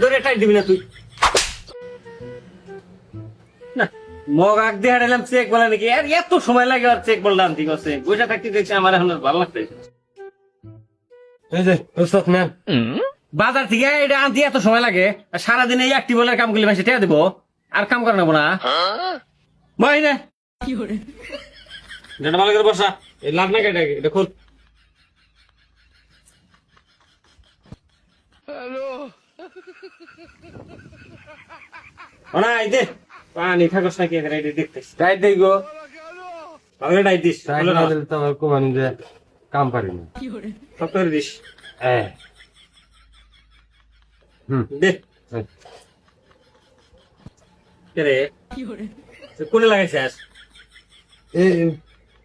ধরে টাইট দিবি না তুই না মগ আগ দিয়ে হারালাম চেক বলে নাকি আর এত সময় লাগে আর চেক বললাম ঠিক আছে বইটা থাকতে দেখছি আমার এখন আর ভালো লাগছে এই যে ওস্তাদ নেন বাজার থেকে এটা আনতে এত সময় লাগে আর সারাদিন এই একটি বলে কাম করলে মাসে টেয়া দেবো আর কাম করে নেবো না ভাই না যেটা ভালো করে বসা এই লাভ না কেটে এটা খোল হ্যালো এই দে পানি থাকস নাকি এখানে এটা দেখতেছি টাইট দেই গো ভালো ডাই দিস টাইট বলো না না দিলে তো আমার কোমানি যে কাম পারি না সব করে দিস হ্যাঁ দে রে কোনে লাগাইছিস এই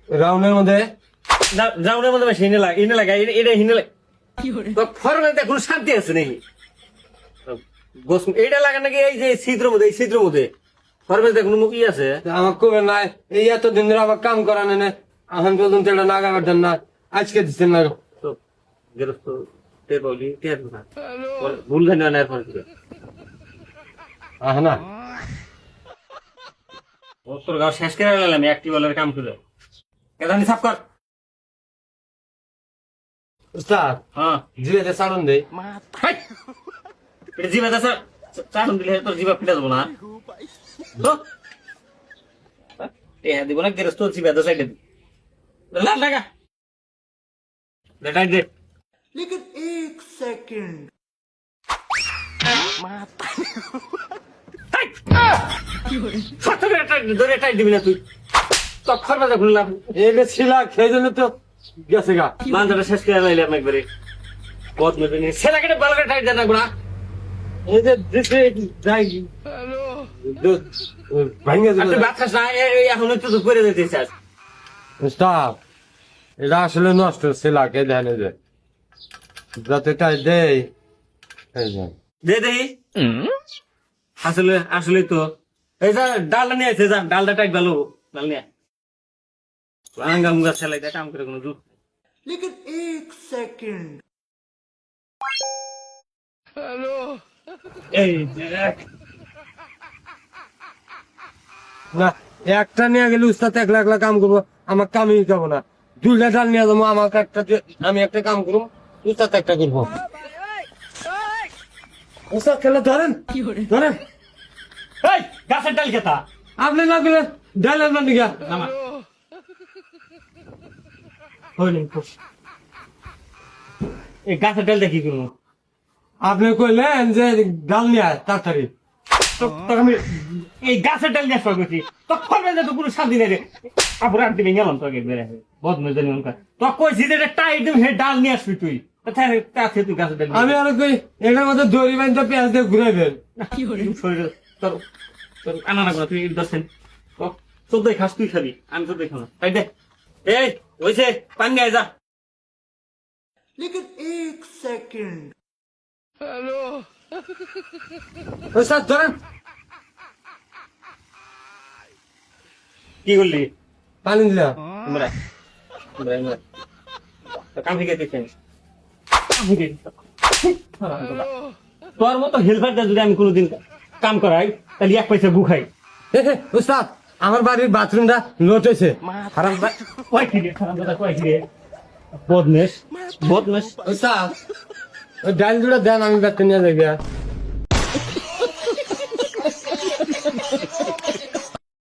রাউন্ডের মধ্যে যাওয়ার মধ্যে হিনে লাগে হিনে লাগে এটা হিনে লাগে তো ফরমের দেখুন শান্তি আছে নাকি এইটা লাগে নাকি এই যে ছিদ্রের মধ্যে এই ছিদ্রের মধ্যে ফরমের দেখুন মুখ ই আছে আমার কবে নাই এই এত দিন ধরে আমার কাম করা নেই এখন পর্যন্ত এটা নাগা কাটেন না আজকে দিচ্ছেন না তো গেরস্ত টের পাবলি টের না ভুল জানি না এরপর না ও তোর গাও শেষ করে নিলাম একটি বলের কাম করে কেদানি সাফ কর উস্তাদ হ্যাঁ জিরে সাড়ন দেই এটা জিবা দাসা চাটন দিলে তোর জিবা পিটা যাবো না তো টেহা দিব না গেরস্ত জিবা দাসা সাইডে লাল টাকা লেটাই দে लेकिन एक सेकंड ধরে টাইট দিবি না তুই তখন বাজা খুললাম এটা ছিল খেয়ে জন্য তো গেছে গা মানটা শেষ করে লাইলাম একবারে কত মেবে নি সেটাকে বালকা টাইট দেন না গুড়া এই যে দিছে যাই ভাঙে আর তুই দিল ভাত খাস না এখন একটু তো করে দিতে চাস উস্তাদ এটা আসলে নষ্ট ছিল কে জানে যে যাতে টাই দেই এই যে দে দেই আসলে আসলে তো এই যা ডালটা নিয়ে আসে যা ডালটা টাইট ভালো ডাল নিয়ে আঙ্গা মুঙ্গা সেলাই দেয় কাম করে কোনো জুত लेकिन एक सेकंड এই দেখ না একটা নিয়ে গেলে উস্তাদ একলা একলা কাম করবো আমার কামই যাবো না দুইটা ডাল নিয়ে যাবো আমাকে একটা আমি একটা কাম করবো উস্তাদ একটা করবো উস্তাদ খেলে ধরেন ধরেন এই গাছের ডাল খেতা আপনি না গেলে ডাল আনবেন দিঘা নামা হইলেন খুশ এই গাছের ডাল দেখি করবো আপনি কইলেন যে ডাল নিয়ে আয় তাড়াতাড়ি তখন আমি এই গাছের ডাল নিয়ে করছি তখন বেজে তো কোনো শান্তি নেই রে কাপড় আর দিবি গেলাম তোকে বেড়ে বদমে জানি ওনকা তো কইছি যে টাইট দিবি হে ডাল নিয়ে আসবি তুই তাতে তুই গাছের ডাল আমি আর কই এটার মধ্যে দড়ি বাঁধতে পেঁয়াজ দিয়ে ঘুরাইবেন শরীরে তোর তোর আনা না তুই দর্শন চোদ্দই খাস তুই খাবি আমি চোদ্দই খাবো তাই দে এই ওইছে পানি নিয়ে যা लेकिन एक सेकंड উস্তাদ ধরেন কি করলি পানি দিলাম তোমরা কাম থেকে দেখছেন তোর মতো হেল্পার যদি আমি কোনোদিন কাম করাই তাহলে এক পয়সা গু খাই উস্তাদ আমার বাড়ির বাথরুমটা লোট হয়েছে কয় খিরে কয় খিরে বদমেশ বদমেশ উস্তাদ ওই ডাল দুটো দেন আমি ব্যক্তি নিয়ে যাই